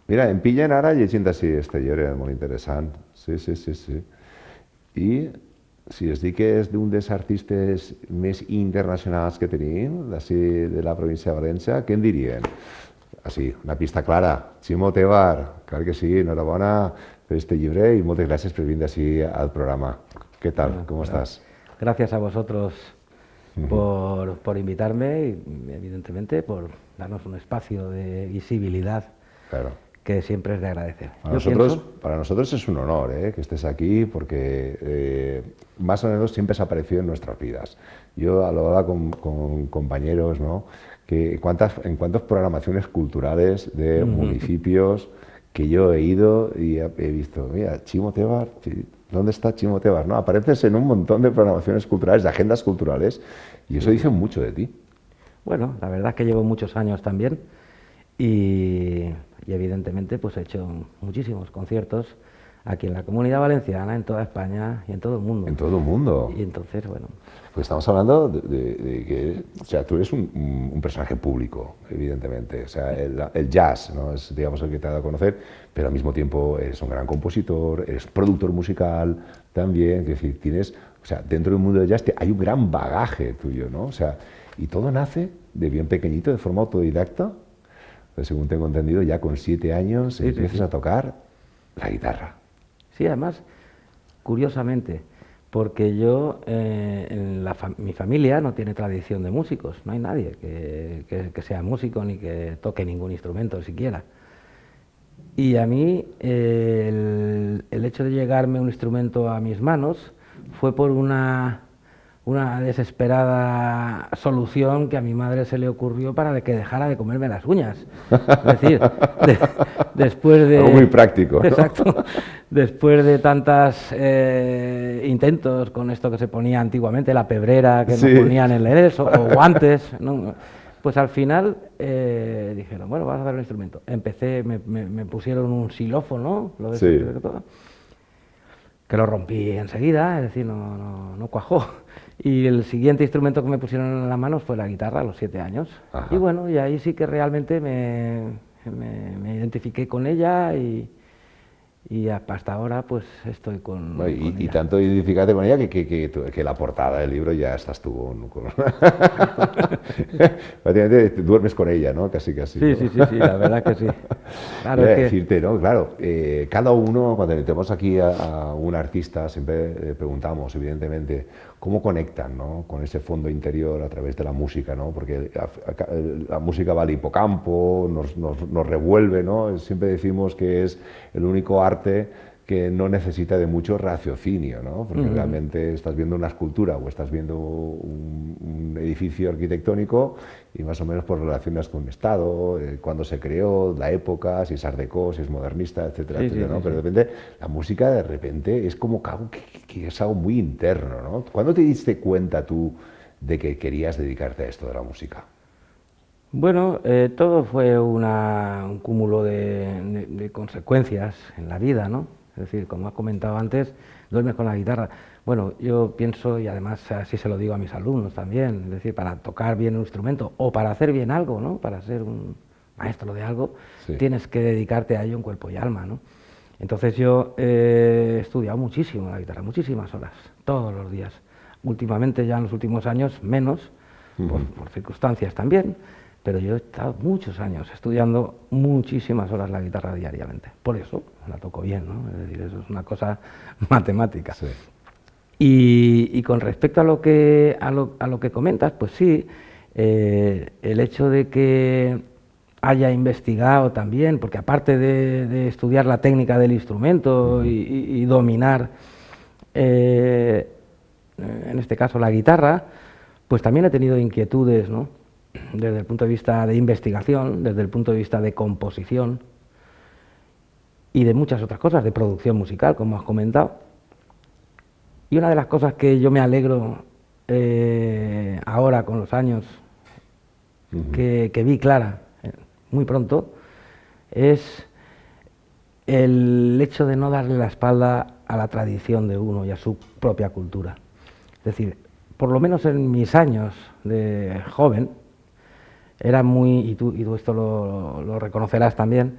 Mira, em pillen ara llegint així este llibre, molt interessant. Sí, sí, sí, sí. I si es dic que és d'un dels artistes més internacionals que tenim, d'ací de la província de València, què en dirien? Així, una pista clara. Ximo Tebar, clar que sí, enhorabona per este llibre i moltes gràcies per vindre així al programa. Què tal? Bueno, Com estàs? gracias a vosotros por invitarme y, evidentemente, por darnos un espacio de visibilidad Claro. que siempre es de agradecer. Para nosotros es un honor que estés aquí porque más o menos siempre has aparecido en nuestras vidas. Yo hablaba con compañeros, ¿no? Que en cuántas programaciones culturales de municipios que yo he ido y he visto, mira, Chimo Tebar, ¿dónde está Chimo Tebar? ¿No? Apareces en un montón de programaciones culturales, de agendas culturales, y eso dice mucho de ti. Bueno, la verdad es que llevo muchos años también y evidentemente pues he hecho muchísimos conciertos aquí en la Comunidad Valenciana, en toda España y en todo el mundo. En todo el mundo. Y entonces, bueno... Pues estamos hablando de que, o sea, tú eres un personaje público, evidentemente. O sea, el jazz, ¿no? Es, digamos, el que te ha dado a conocer, pero al mismo tiempo eres un gran compositor, eres productor musical también. Es decir, tienes, o sea, dentro del mundo del jazz hay un gran bagaje tuyo, ¿no? O sea, y todo nace de bien pequeñito, de forma autodidacta. Pues, según tengo entendido, ya con 7 años empiezas a tocar la guitarra. Sí, además, curiosamente, porque yo, mi familia no tiene tradición de músicos, no hay nadie que sea músico ni que toque ningún instrumento siquiera. Y a mí el hecho de llegarme un instrumento a mis manos fue por una desesperada solución que a mi madre se le ocurrió para que dejara de comerme las uñas. Es decir, después de... Algo muy práctico, ¿no? Exacto. Después de tantos intentos con esto que se ponía antiguamente, la pebrera que Sí. nos ponían en el eso, o guantes, ¿no? Pues al final dijeron, bueno, vas a hacer un instrumento. Empecé, me pusieron un xilófono, lo de Sí. que lo rompí enseguida, es decir, no cuajó. Y el siguiente instrumento que me pusieron en las manos fue la guitarra a los 7 años. Ajá. Y bueno, y ahí sí que realmente me identifiqué con ella y hasta ahora pues estoy con Y ella. tanto identificarte con ella que la portada del libro ya estás tú con... Prácticamente duermes con ella, ¿no? Casi, casi. Sí, ¿no? sí, la verdad que sí. Claro, Voy a es que... decirte, ¿no? Claro, cada uno, cuando metemos aquí a un artista, siempre preguntamos, evidentemente, cómo conectan, ¿no? Con ese fondo interior a través de la música, ¿no? Porque la música va al hipocampo, nos revuelve, ¿no? Siempre decimos que es el único arte que no necesita de mucho raciocinio, ¿no? Porque realmente estás viendo una escultura o estás viendo un edificio arquitectónico y más o menos pues relacionas con un estado, cuándo se creó, la época, si es art déco, si es modernista, etcétera, Sí, etcétera, sí, ¿no? sí, Pero sí. de repente la música de repente es como algo que es algo muy interno, ¿no? ¿Cuándo te diste cuenta tú de que querías dedicarte a esto de la música? Bueno, todo fue un cúmulo de consecuencias en la vida, ¿no? Es decir, como has comentado antes, duermes con la guitarra. Bueno, yo pienso, y además así se lo digo a mis alumnos también, es decir, para tocar bien un instrumento o para hacer bien algo, ¿no? Para ser un maestro de algo, Sí. tienes que dedicarte a ello en cuerpo y alma, ¿no? Entonces yo he estudiado muchísimo la guitarra, muchísimas horas, todos los días. Últimamente, ya en los últimos años, menos, por circunstancias también, pero yo he estado muchos años estudiando muchísimas horas la guitarra diariamente. Por eso la toco bien, ¿no? Es decir, eso es una cosa matemática. Sí. Y con respecto a lo que comentas, pues sí, el hecho de que haya investigado también, porque aparte de estudiar la técnica del instrumento y dominar, en este caso la guitarra, pues también he tenido inquietudes, ¿no? Desde el punto de vista de investigación, desde el punto de vista de composición y de muchas otras cosas, de producción musical, como has comentado. Y una de las cosas que yo me alegro ahora con los años, que vi clara muy pronto, es el hecho de no darle la espalda a la tradición de uno y a su propia cultura. Es decir, por lo menos en mis años de joven, era muy, y tú esto lo reconocerás también,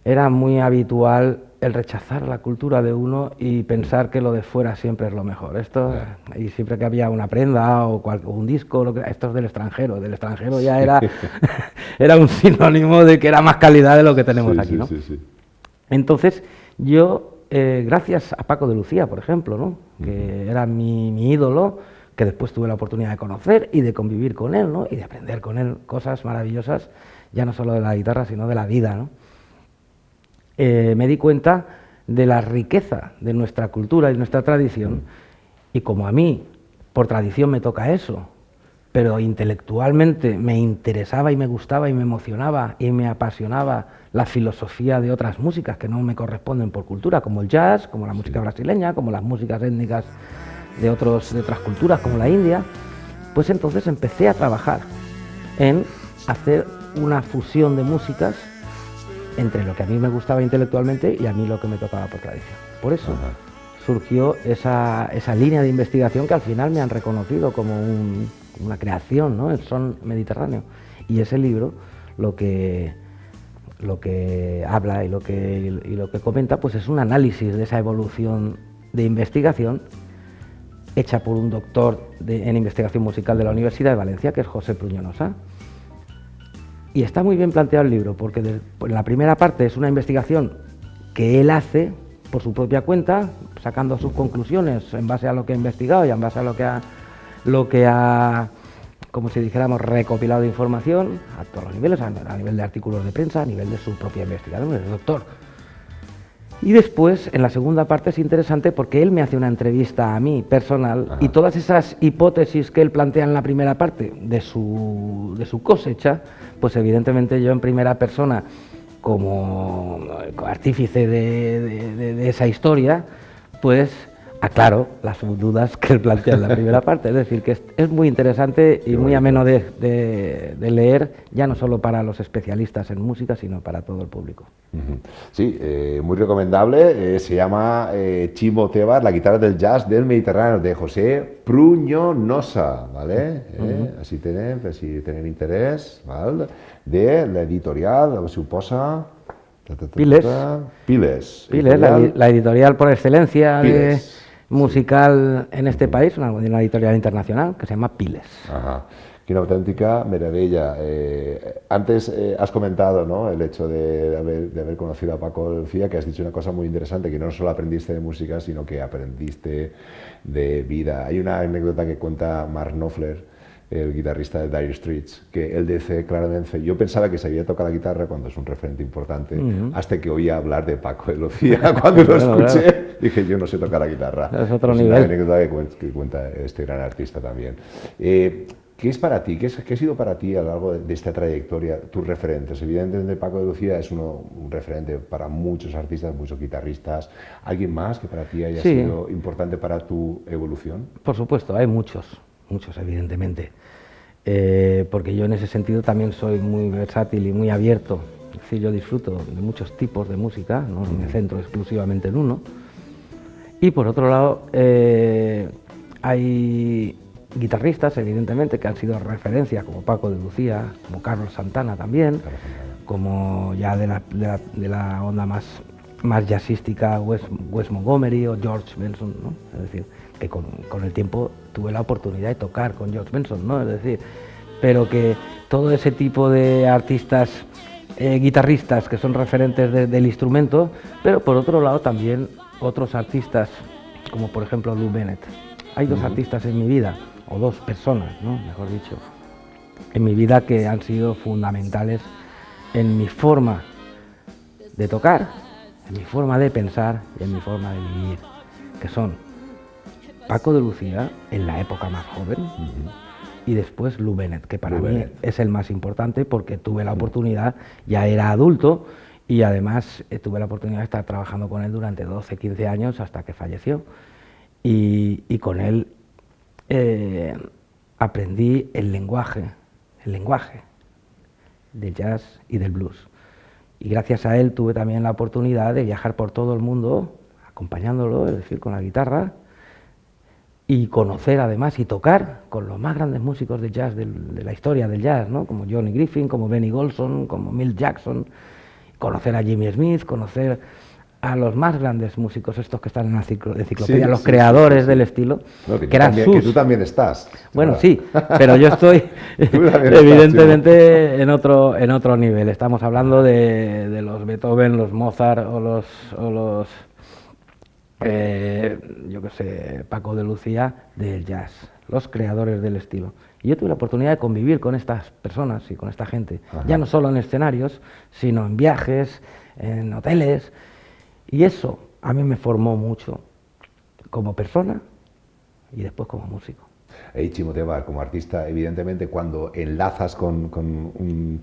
era muy habitual el rechazar la cultura de uno y pensar que lo de fuera siempre es lo mejor. Esto, y siempre que había una prenda o un disco, esto es del extranjero ya era, era un sinónimo de que era más calidad de lo que tenemos aquí, ¿no? Entonces, yo, gracias a Paco de Lucía, por ejemplo, ¿no? Que era mi ídolo, que después tuve la oportunidad de conocer y de convivir con él, ¿no? Y de aprender con él cosas maravillosas, ya no solo de la guitarra, sino de la vida, ¿no? Me di cuenta de la riqueza de nuestra cultura y nuestra tradición, y como a mí, por tradición me toca eso, pero intelectualmente me interesaba y me gustaba y me emocionaba y me apasionaba la filosofía de otras músicas que no me corresponden por cultura, como el jazz, como la música brasileña, como las músicas étnicas de otras culturas, como la India, pues entonces empecé a trabajar en hacer una fusión de músicas entre lo que a mí me gustaba intelectualmente y a mí lo que me tocaba por tradición. Por eso surgió esa línea de investigación que al final me han reconocido como una creación, ¿no? El son mediterráneo. Y ese libro lo que habla y lo que comenta, pues es un análisis de esa evolución de investigación hecha por un doctor en investigación musical de la Universidad de Valencia, que es José Pruñonosa. Y está muy bien planteado el libro, porque en la primera parte es una investigación que él hace por su propia cuenta, sacando sus conclusiones en base a lo que ha investigado y en base a lo que ha como si dijéramos, recopilado de información a todos los niveles, a nivel de artículos de prensa, a nivel de su propia investigación, el doctor. Y después, en la segunda parte es interesante porque él me hace una entrevista a mí personal y todas esas hipótesis que él plantea en la primera parte de su cosecha, pues evidentemente yo en primera persona, como artífice de esa historia, pues aclaro las dudas que él plantea en la primera parte. Es decir, que es muy interesante y muy ameno de leer, ya no solo para los especialistas en música, sino para todo el público. Sí, muy recomendable. Se llama Chimo Tebar, la guitarra del jazz del Mediterráneo, de José Pruñonosa, ¿vale? Así tienen interés, ¿vale? De la editorial, suposa... Piles. Piles, la editorial por excelencia musical en este país, una editorial internacional que se llama Piles. Ajá. Que una auténtica maravilla. Antes has comentado, ¿no?, el hecho de haber conocido a Paco de Lucía, que has dicho una cosa muy interesante, que no solo aprendiste de música, sino que aprendiste de vida. Hay una anécdota que cuenta Mark Knopfler, el guitarrista de Dire Straits, que él dice claramente: yo pensaba que sabía tocar la guitarra, cuando es un referente importante, hasta que oía hablar de Paco de Lucía. Cuando lo escuché, dije: yo no sé tocar la guitarra. Es otro es nivel. Una anécdota que cuenta este gran artista también. ¿Qué es para ti? ¿Qué ha sido para ti a lo largo de esta trayectoria tus referentes? Evidentemente Paco de Lucía es un referente para muchos artistas, muchos guitarristas. ¿Alguien más que para ti haya sido importante para tu evolución? Por supuesto, hay muchos evidentemente. Porque yo en ese sentido también soy muy versátil y muy abierto. Es decir, yo disfruto de muchos tipos de música, no me centro exclusivamente en uno. Y por otro lado, hay guitarristas, evidentemente, que han sido referencias, como Paco de Lucía, como Carlos Santana también, como ya de la onda más jazzística, Wes Montgomery o George Benson, ¿no? Es decir, que con el tiempo tuve la oportunidad de tocar con George Benson, ¿no? Es decir, pero que todo ese tipo de artistas, guitarristas que son referentes del instrumento, pero por otro lado también otros artistas, como por ejemplo Lou Bennett. Hay dos artistas en mi vida, o dos personas, ¿no?, mejor dicho, en mi vida, que han sido fundamentales en mi forma de tocar, en mi forma de pensar y en mi forma de vivir, que son Paco de Lucía en la época más joven y después Lou Bennett, que para mí es el más importante porque tuve la oportunidad, ya era adulto y además tuve la oportunidad de estar trabajando con él durante 12, 15 años hasta que falleció, y con él aprendí el lenguaje del jazz y del blues. Y gracias a él tuve también la oportunidad de viajar por todo el mundo acompañándolo, es decir, con la guitarra, y conocer además y tocar con los más grandes músicos de jazz de la historia del jazz, ¿no?, como Johnny Griffin, como Benny Golson, como Milt Jackson, conocer a Jimmy Smith, conocer a los más grandes músicos, estos que están en la enciclopedia, los creadores del estilo, no, que eran que tú también estás. Bueno, sí, pero yo estoy evidentemente en otro nivel. Estamos hablando de los Beethoven, los Mozart o los yo qué sé, Paco de Lucía del jazz, los creadores del estilo. Y yo tuve la oportunidad de convivir con estas personas y con esta gente, ya no solo en escenarios, sino en viajes, en hoteles, y eso a mí me formó mucho como persona y después como músico. Chimo Tebar, como artista, evidentemente cuando enlazas con un,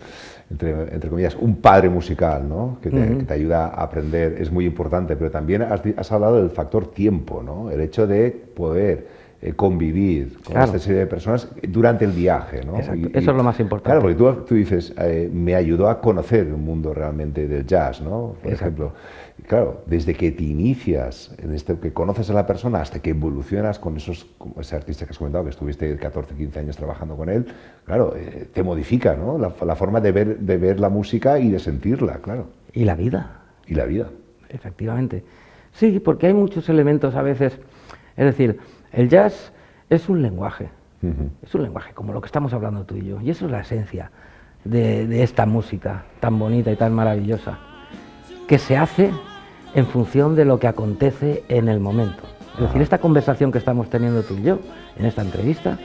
entre comillas, un padre musical, ¿no? que te ayuda a aprender, es muy importante, pero también has hablado del factor tiempo, ¿no? El hecho de poder convivir con esta serie de personas durante el viaje, ¿no? Eso es lo más importante. Claro, porque tú dices, me ayudó a conocer un mundo realmente del jazz, ¿no? Por ejemplo. Claro, desde que te inicias, que conoces a la persona, hasta que evolucionas con ese artista que has comentado, que estuviste 14, 15 años trabajando con él, claro, te modifica, ¿no? La forma de ver la música y de sentirla, claro. Y la vida. Y la vida. Efectivamente. Sí, porque hay muchos elementos a veces, es decir, el jazz es un lenguaje, es un lenguaje como lo que estamos hablando tú y yo, y eso es la esencia de esta música tan bonita y tan maravillosa, que se hace en función de lo que acontece en el momento. Es decir, esta conversación que estamos teniendo tú y yo, en esta entrevista,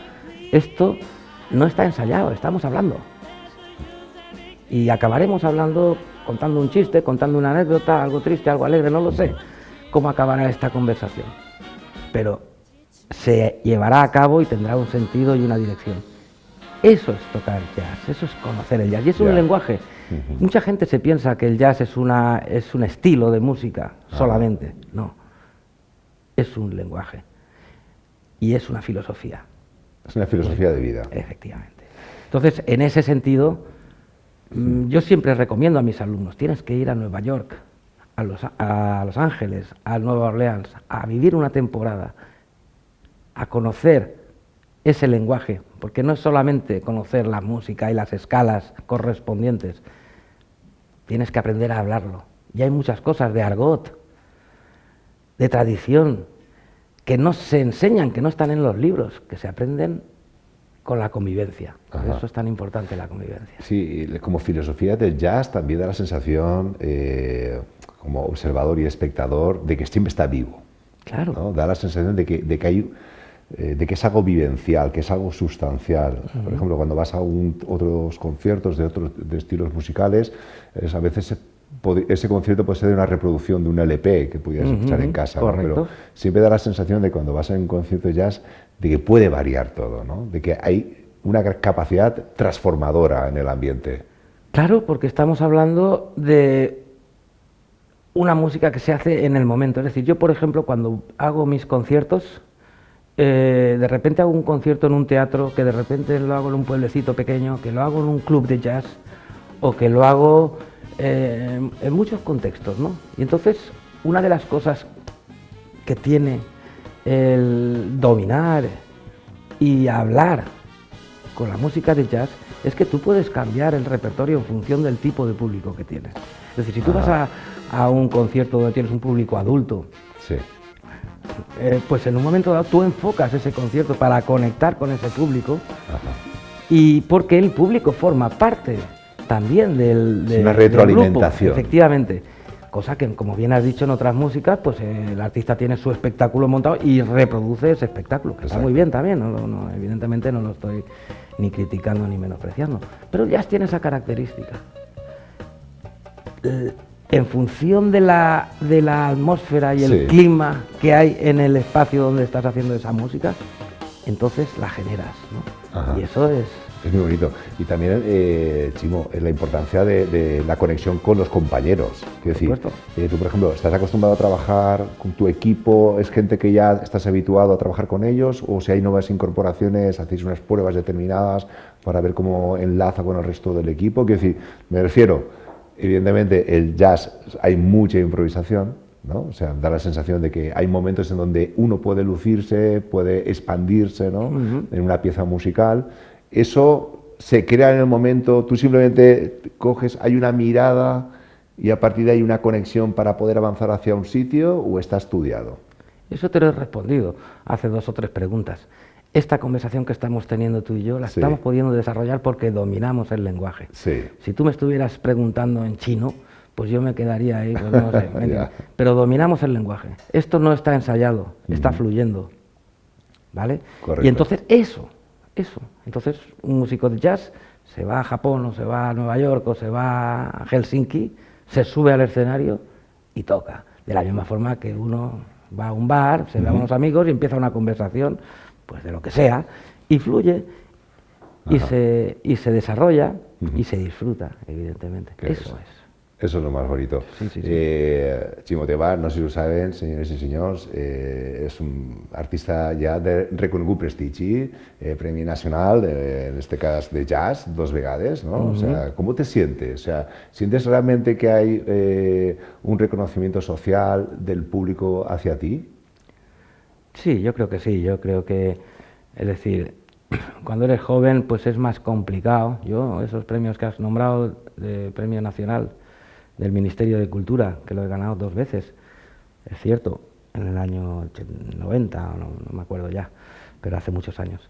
esto no está ensayado, estamos hablando. Y acabaremos hablando, contando un chiste, contando una anécdota, algo triste, algo alegre, no lo sé cómo acabará esta conversación. Pero se llevará a cabo y tendrá un sentido y una dirección. Eso es tocar jazz, eso es conocer el jazz. Y es un lenguaje. Mucha gente se piensa que el jazz es un estilo de música solamente. No, es un lenguaje y es una filosofía. Es una filosofía de vida. Efectivamente. Entonces, en ese sentido, yo siempre recomiendo a mis alumnos, tienes que ir a Nueva York, a Los Ángeles, a Nueva Orleans, a vivir una temporada, a conocer ese lenguaje, porque no es solamente conocer la música y las escalas correspondientes, tienes que aprender a hablarlo. Y hay muchas cosas de argot, de tradición, que no se enseñan, que no están en los libros, que se aprenden con la convivencia. Por eso es tan importante la convivencia. Sí, como filosofía del jazz también da la sensación, como observador y espectador, de que siempre está vivo. Claro. ¿No? Da la sensación de que es algo vivencial, que es algo sustancial. Por ejemplo, cuando vas a otros conciertos de estilos musicales, a veces ese concierto puede ser una reproducción de un LP que pudieras escuchar en casa, ¿no? Pero siempre da la sensación de cuando vas a un concierto de jazz de que puede variar todo, ¿no? De que hay una capacidad transformadora en el ambiente. Claro, porque estamos hablando de una música que se hace en el momento. Es decir, yo, por ejemplo, cuando hago mis conciertos, de repente hago un concierto en un teatro, que de repente lo hago en un pueblecito pequeño, que lo hago en un club de jazz, o que lo hago en muchos contextos, ¿no? Y entonces, una de las cosas que tiene el dominar y hablar con la música de jazz es que tú puedes cambiar el repertorio en función del tipo de público que tienes. Es decir, si tú vas a un concierto donde tienes un público adulto, sí. Pues en un momento dado tú enfocas ese concierto para conectar con ese público, y porque el público forma parte también del una retroalimentación. Del grupo, efectivamente. Cosa que, como bien has dicho en otras músicas, pues el artista tiene su espectáculo montado y reproduce ese espectáculo, que está muy bien también, evidentemente no lo estoy ni criticando ni menospreciando, pero el jazz tiene esa característica. En función de la atmósfera y el clima que hay en el espacio donde estás haciendo esa música, entonces la generas, ¿no? Y eso es muy bonito. Y también, Chimo, la importancia de la conexión con los compañeros. Quiero decir, tú, por ejemplo, ¿estás acostumbrado a trabajar con tu equipo? ¿Es gente que ya estás habituado a trabajar con ellos? ¿O si hay nuevas incorporaciones, hacéis unas pruebas determinadas para ver cómo enlaza con el resto del equipo? Quiero decir, me refiero, evidentemente, el jazz hay mucha improvisación, ¿no? O sea, da la sensación de que hay momentos en donde uno puede lucirse, puede expandirse, ¿no? En una pieza musical. Eso se crea en el momento, tú simplemente coges, hay una mirada y a partir de ahí una conexión para poder avanzar hacia un sitio, o está estudiado? Eso te lo he respondido hace 2 o 3 preguntas. Esta conversación que estamos teniendo tú y yo la Sí. estamos pudiendo desarrollar porque dominamos el lenguaje. Sí. Si tú me estuvieras preguntando en chino, pues yo me quedaría ahí, pues no sé, ¿me entiendes? Pero dominamos el lenguaje. Esto no está ensayado, está fluyendo, ¿vale? Correcto. Y entonces eso. Entonces un músico de jazz se va a Japón o se va a Nueva York o se va a Helsinki, se sube al escenario y toca. De la misma forma que uno va a un bar, se ve a unos amigos y empieza una conversación, pues de lo que sea, y fluye y se desarrolla y se disfruta, evidentemente. Eso es. Eso es lo más bonito. Sí. Ximo Tebar, no sé si ho saben, senyores i senyors, és un artista ja de reconegut prestigi, Premi Nacional, en este cas de jazz, 2 vegades, ¿no? O sea, ¿cómo te sientes? O sea, ¿sientes realmente que hay un reconocimiento social del público hacia ti? Sí, yo creo que sí, yo creo que, es decir, cuando eres joven pues es más complicado. Yo, esos premios que has nombrado, de Premio Nacional del Ministerio de Cultura, que lo he ganado 2 veces, es cierto, en el año 90, no me acuerdo ya, pero hace muchos años.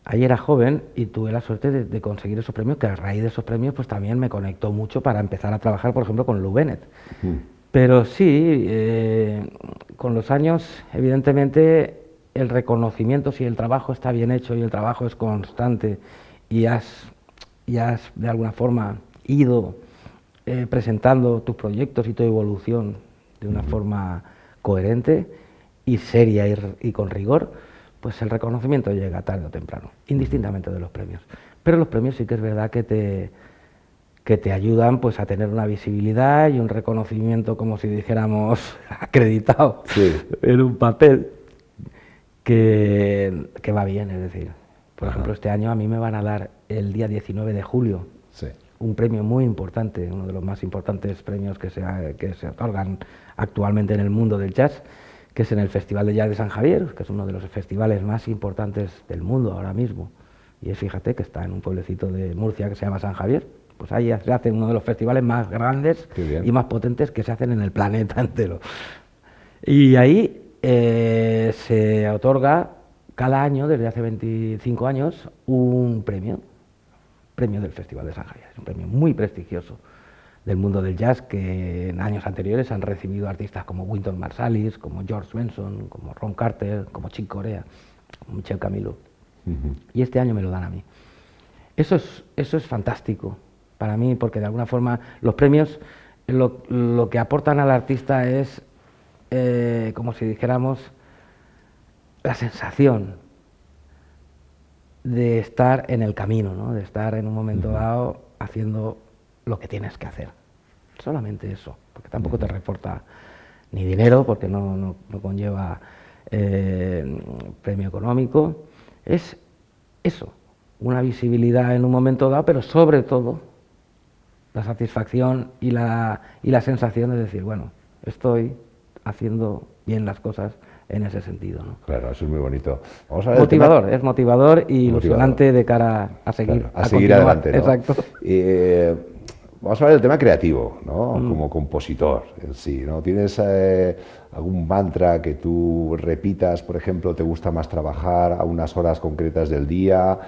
Ahí era joven y tuve la suerte de conseguir esos premios, que a raíz de esos premios pues también me conectó mucho para empezar a trabajar, por ejemplo, con Lou Bennett. Pero sí, con los años, evidentemente, el reconocimiento, si el trabajo está bien hecho y el trabajo es constante y has de alguna forma ido presentando tus proyectos y tu evolución de una forma coherente y seria y con rigor, pues el reconocimiento llega tarde o temprano, indistintamente de los premios. Pero los premios sí que es verdad que te ayudan pues a tener una visibilidad y un reconocimiento, como si dijéramos, acreditado en un papel que va bien, es decir. Por ejemplo, este año a mí me van a dar el día 19 de julio un premio muy importante, uno de los más importantes premios que se otorgan actualmente en el mundo del jazz, que es en el Festival de Jazz de San Javier, que es uno de los festivales más importantes del mundo ahora mismo. Y fíjate que está en un pueblecito de Murcia que se llama San Javier. Pues ahí se hace uno de los festivales más grandes y más potentes que se hacen en el planeta entero. Y ahí se otorga cada año, desde hace 25 años, un premio del Festival de San Javier. Es un premio muy prestigioso del mundo del jazz, que en años anteriores han recibido artistas como Wynton Marsalis, como George Benson, como Ron Carter, como Chick Corea, como Michel Camilo. Y este año me lo dan a mí. Eso es fantástico para mí, porque de alguna forma los premios lo que aportan al artista es, como si dijéramos, la sensación de estar en el camino, ¿no? De estar en un momento dado haciendo lo que tienes que hacer. Solamente eso, porque tampoco te reporta ni dinero, porque no conlleva premio económico. Es eso, una visibilidad en un momento dado, pero sobre todo la satisfacción y la sensación de decir, bueno, estoy haciendo bien las cosas en ese sentido, ¿no? Claro, eso es muy bonito. Vamos a ver motivador, es motivador y ilusionante de cara a seguir, claro, a seguir adelante, ¿no? Exacto. Vamos a hablar del tema creativo, ¿no? Como compositor en sí, ¿no? ¿Tienes algún mantra que tú repitas? Por ejemplo, ¿te gusta más trabajar a unas horas concretas del día?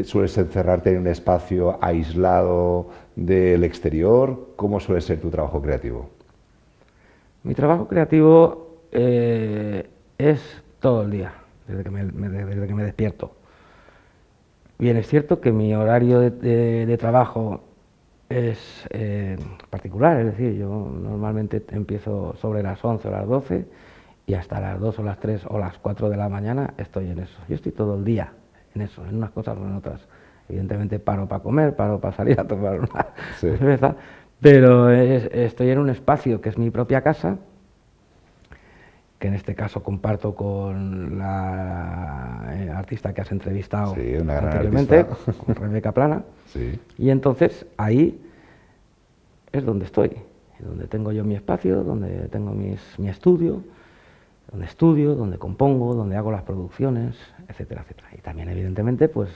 ¿Sueles encerrarte en un espacio aislado del exterior? ¿Cómo suele ser tu trabajo creativo? Mi trabajo creativo es todo el día, desde que me despierto. Bien, es cierto que mi horario de trabajo es particular, es decir, yo normalmente empiezo sobre las 11 o las 12 y hasta las 2 o las 3 o las 4 de la mañana estoy en eso. Yo estoy todo el día en eso, en unas cosas o en otras. Evidentemente paro para comer, paro para salir a tomar una cerveza, pero estoy en un espacio que es mi propia casa, que en este caso comparto con la artista que has entrevistado anteriormente, con Rebeca Plana, y entonces ahí es donde estoy, donde tengo yo mi espacio, donde tengo mi estudio, donde estudio, donde compongo, donde hago las producciones, etcétera, etcétera. Y también, evidentemente, pues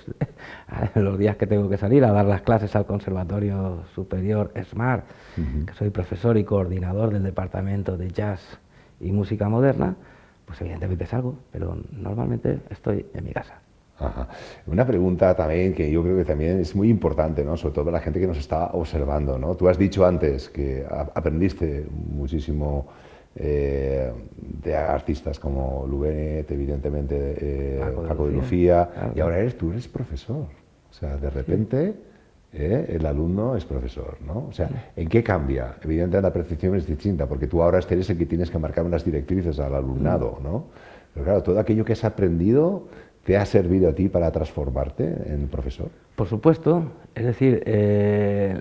los días que tengo que salir a dar las clases al Conservatorio Superior SMART, que soy profesor y coordinador del Departamento de Jazz y Música Moderna, pues evidentemente salgo, pero normalmente estoy en mi casa. Ajá. Una pregunta también que yo creo que también es muy importante, ¿no? Sobre todo para la gente que nos está observando, ¿no? Tú has dicho antes que aprendiste muchísimo de artistas como Lubenet, evidentemente, Paco de Lucía, claro. y ahora tú eres profesor. O sea, de repente el alumno es profesor, ¿no? O sea, ¿en qué cambia? Evidentemente la percepción es distinta, porque tú ahora eres el que tienes que marcar unas directrices al alumnado, ¿no? Pero claro, todo aquello que has aprendido ¿te ha servido a ti para transformarte en profesor? Por supuesto, es decir,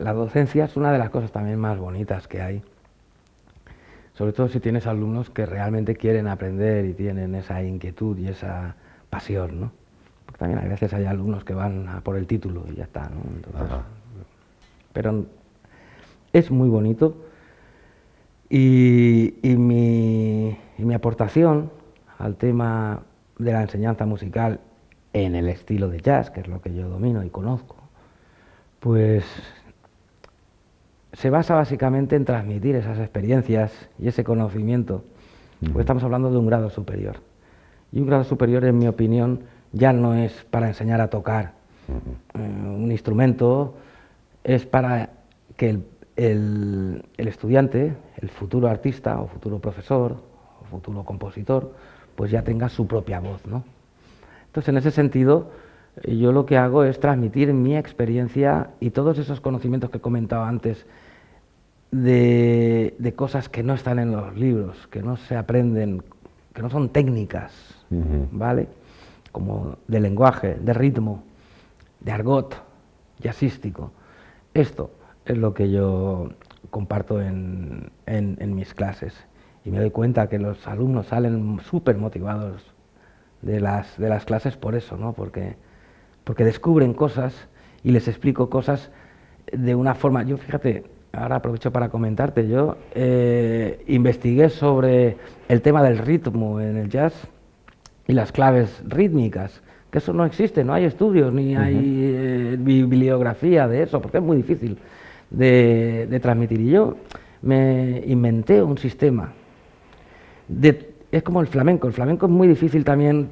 la docencia es una de las cosas también más bonitas que hay. Sobre todo si tienes alumnos que realmente quieren aprender y tienen esa inquietud y esa pasión, ¿no? Porque también a veces hay alumnos que van a por el título y ya está, ¿no? Entonces, pero es muy bonito y mi aportación al tema de la enseñanza musical en el estilo de jazz, que es lo que yo domino y conozco, pues se basa básicamente en transmitir esas experiencias y ese conocimiento, porque estamos hablando de un grado superior. Y un grado superior, en mi opinión, ya no es para enseñar a tocar un instrumento, es para que el estudiante, el futuro artista o futuro profesor o futuro compositor, pues ya tenga su propia voz, ¿no? Entonces, en ese sentido, yo lo que hago es transmitir mi experiencia y todos esos conocimientos que he comentado antes de cosas que no están en los libros, que no se aprenden, que no son técnicas, ¿vale? Como de lenguaje, de ritmo, de argot jazzístico. Esto es lo que yo comparto en mis clases. Y me doy cuenta que los alumnos salen súper motivados de las clases por eso, ¿no? Porque descubren cosas y les explico cosas de una forma... Yo, fíjate, ahora aprovecho para comentarte, yo investigué sobre el tema del ritmo en el jazz y las claves rítmicas, que eso no existe, no hay estudios ni hay bibliografía de eso, porque es muy difícil de transmitir. Y yo me inventé un sistema. Es como el flamenco es muy difícil también,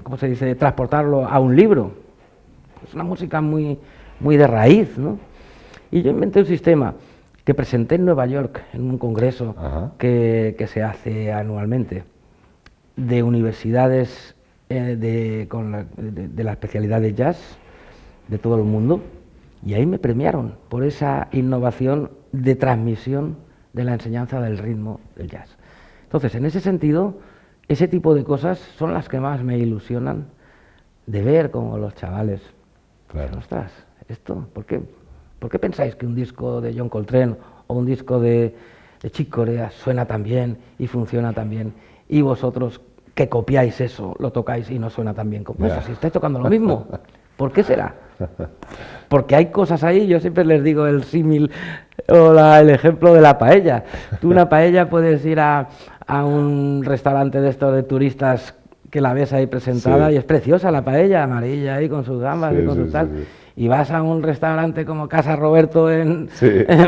¿cómo se dice?, transportarlo a un libro. Es una música muy, muy de raíz, ¿no? Y yo inventé un sistema que presenté en Nueva York en un congreso que se hace anualmente de universidades de la especialidad de jazz de todo el mundo, y ahí me premiaron por esa innovación de transmisión de la enseñanza del ritmo del jazz. Entonces, en ese sentido, ese tipo de cosas son las que más me ilusionan de ver como los chavales. Claro. Ostras, esto, ¿por qué pensáis que un disco de John Coltrane o un disco de Chick Corea suena tan bien y funciona tan bien? Y vosotros que copiáis eso, lo tocáis y no suena tan bien como eso. Si estáis tocando lo mismo, ¿por qué será? Porque hay cosas ahí, yo siempre les digo el símil o el ejemplo de la paella. Tú una paella puedes ir a un restaurante de estos de turistas que la ves ahí presentada y es preciosa la paella, amarilla ahí con sus gambas y con sus tal. Y vas a un restaurante como Casa Roberto en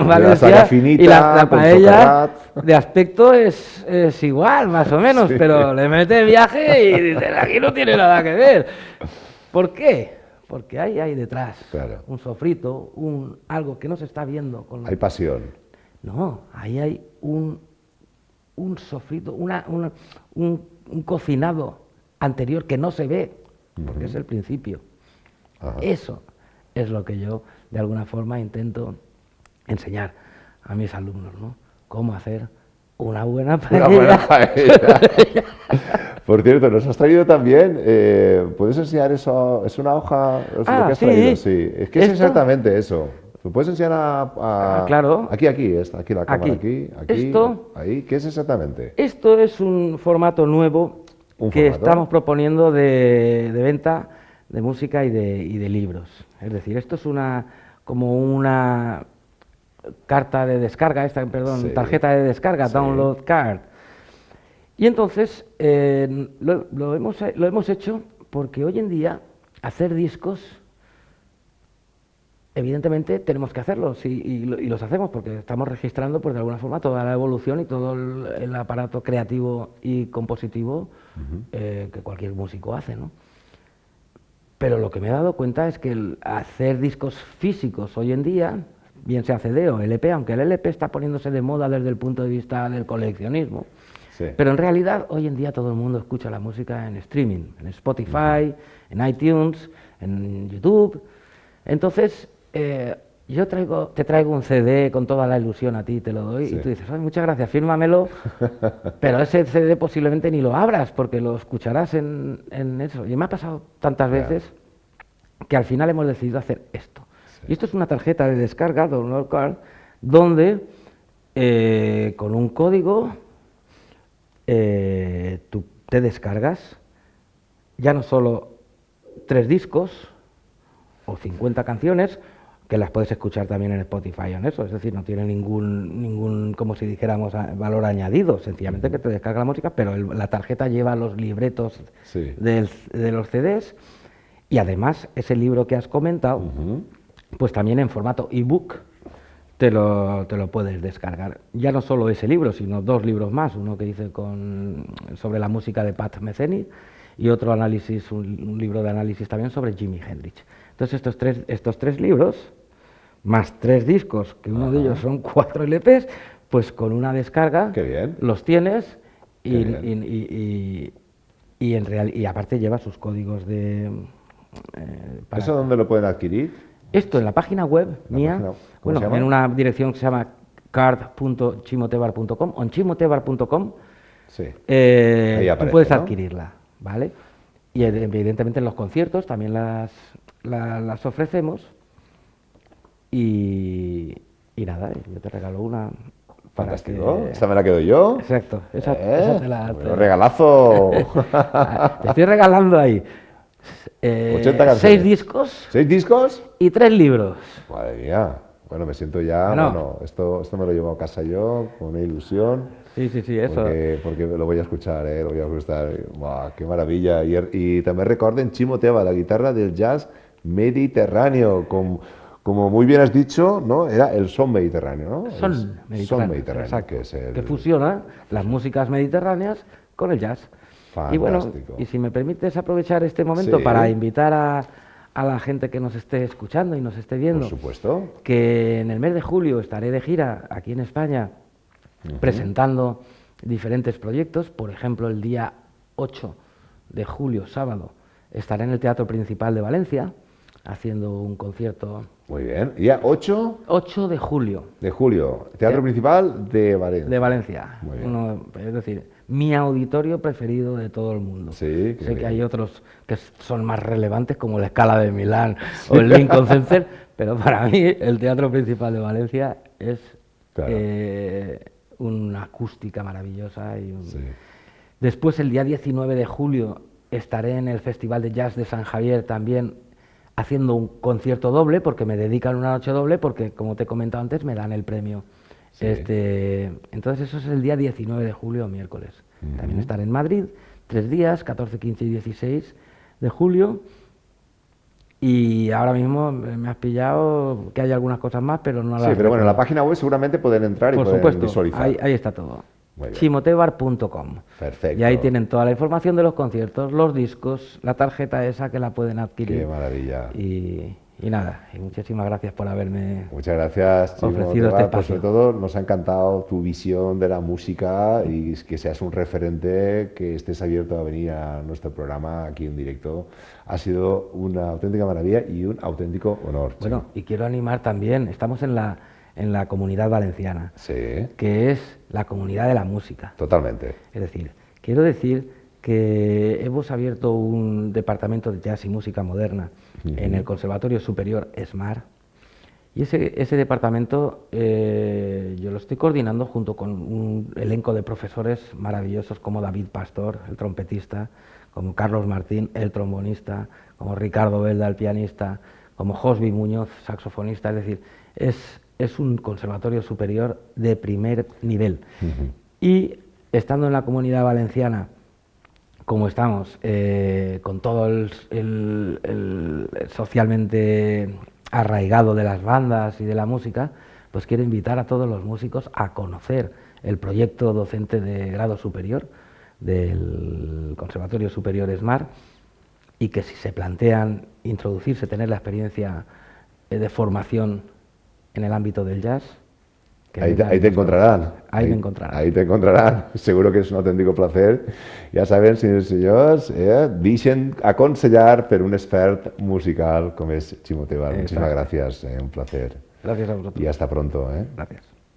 Valencia finita, y la paella de aspecto es igual, más o menos, pero le metes viaje y dices, aquí no tiene nada que ver. ¿Por qué? Porque ahí hay detrás un sofrito, algo que no se está viendo. Hay pasión. No, ahí hay un sofrito, un cocinado anterior que no se ve, porque es el principio. Eso es lo que yo, de alguna forma, intento enseñar a mis alumnos, ¿no? Cómo hacer una buena paella. Una buena paella. Por cierto, nos has traído también, ¿puedes enseñar eso? ¿Es una hoja? Lo que has traído, sí. Es que es exactamente eso. ¿Lo puedes enseñar claro. Aquí la cámara, aquí, esto, ahí. ¿Qué es exactamente? Esto es un formato nuevo estamos proponiendo de venta de música y de libros. Es decir, esto es como una carta de descarga, tarjeta de descarga, download card. Y entonces lo hemos hecho porque hoy en día hacer discos, evidentemente tenemos que hacerlos y los hacemos porque estamos registrando pues de alguna forma toda la evolución y todo el aparato creativo y compositivo que cualquier músico hace, ¿no? Pero lo que me he dado cuenta es que el hacer discos físicos hoy en día, bien sea CD o LP, aunque el LP está poniéndose de moda desde el punto de vista del coleccionismo, Sí. pero en realidad hoy en día todo el mundo escucha la música en streaming, en Spotify, en iTunes, en YouTube. Entonces, yo te traigo un CD con toda la ilusión a ti, te lo doy, Sí. y tú dices, "Ay, muchas gracias, fírmamelo", pero ese CD posiblemente ni lo abras porque lo escucharás en eso. Y me ha pasado tantas Claro. veces que al final hemos decidido hacer esto. Sí. Y esto es una tarjeta de descarga, download card, donde con un código tú te descargas ya no solo 3 discos o 50 canciones, que las puedes escuchar también en Spotify o en eso, es decir, no tiene ningún como si dijéramos, valor añadido, sencillamente que te descarga la música, pero la tarjeta lleva los libretos Sí. de los CDs y además ese libro que has comentado, pues también en formato ebook te lo puedes descargar. Ya no solo ese libro, sino 2 libros más, uno que hice sobre la música de Pat Metheny y otro análisis, un libro de análisis también sobre Jimi Hendrix. Entonces estos tres libros, más 3 discos, que uno de ellos son 4 LPs, pues con una descarga Qué bien. los tienes Qué bien. y aparte lleva sus códigos de... ¿Eso dónde lo pueden adquirir? Esto en la página web mía, ¿cómo bueno, se llama? en una dirección que se llama card.chimotebar.com o en chimotebar.com, Sí. tú aparece, puedes ¿no? adquirirla, ¿vale? Y evidentemente en los conciertos también las ofrecemos y nada, yo te regalo una para Fantástico. que... Esta me la quedo yo. Exacto, esa te la... Bueno, regalazo. Te estoy regalando ahí 80 canciones. 6 discos 6 discos. y 3 libros. Madre mía. Bueno, me siento ya. Bueno. Bueno, esto me lo llevo a casa yo con una ilusión. Sí, eso. Porque lo voy a escuchar, lo voy a escuchar. Buah, qué maravilla. Y también recorden Chimo Teva, la guitarra del jazz mediterráneo. Como muy bien has dicho, ¿no? Era el son mediterráneo, ¿no? Son mediterráneo, exacto, que es fusiona las músicas mediterráneas con el jazz. Y bueno, fantástico. y si me permites aprovechar este momento Sí. para invitar a la gente que nos esté escuchando y nos esté viendo, Por supuesto. que en el mes de julio estaré de gira aquí en España presentando diferentes proyectos. Por ejemplo, el día 8 de julio, sábado, estaré en el Teatro Principal de Valencia haciendo un concierto. Muy bien. Día 8 8 de julio. de julio, Teatro Principal de Valencia. De Valencia. Muy bien. Es decir, mi auditorio preferido de todo el mundo. Sí, qué Sé que bien. hay otros que son más relevantes, como la Scala de Milán o el Lincoln Center, pero para mí el Teatro Principal de Valencia es Claro. una acústica maravillosa. Sí. Después, el día 19 de julio, estaré en el Festival de Jazz de San Javier también haciendo un concierto doble, porque me dedican una noche doble, porque como te he comentado antes, me dan el premio. Sí. Entonces eso es el día 19 de julio, miércoles. También estaré en Madrid 3 días, 14, 15 y 16 de julio. Y ahora mismo me has pillado que hay algunas cosas más, pero no las... Sí, pero bueno, en la recuerdo. página web seguramente pueden entrar y Por pueden supuesto, visualizar. ahí está todo. Muy bien. chimotebar.com. Perfecto. Y ahí tienen toda la información de los conciertos, los discos, la tarjeta esa que la pueden adquirir. Qué maravilla. Y nada, y muchísimas gracias por haberme... Muchas gracias, Chimo ofrecido Teva, este pues espacio. sobre todo nos ha encantado tu visión de la música y que seas un referente, que estés abierto a venir a nuestro programa aquí en directo. Ha sido una auténtica maravilla y un auténtico honor. Chimo. Bueno, y quiero animar también, estamos en la Comunidad Valenciana, Sí, que es la comunidad de la música. totalmente. Es decir, quiero decir que hemos abierto un departamento de jazz y música moderna en el Conservatorio Superior ESMAR, y ese departamento yo lo estoy coordinando junto con un elenco de profesores maravillosos como David Pastor, el trompetista, como Carlos Martín, el trombonista, como Ricardo Belda, el pianista, como Josby Muñoz, saxofonista. Es decir, es un conservatorio superior de primer nivel. Y estando en la Comunidad Valenciana, como estamos, con todo el socialmente arraigado de las bandas y de la música, pues quiero invitar a todos los músicos a conocer el proyecto docente de grado superior del Conservatorio Superior ESMAR, y que si se plantean introducirse, tener la experiencia de formación en el ámbito del jazz, ahí te encontrarán. Ahí me encontrarán. Ahí te encontrarán. Seguro que es un auténtico placer. Ja saben, senyors i senyors, deixen aconsellar per un expert musical com és Ximo Tebar. Muchísimas gracias, un placer. Gracias a vosotros. Y hasta pronto. Gracias.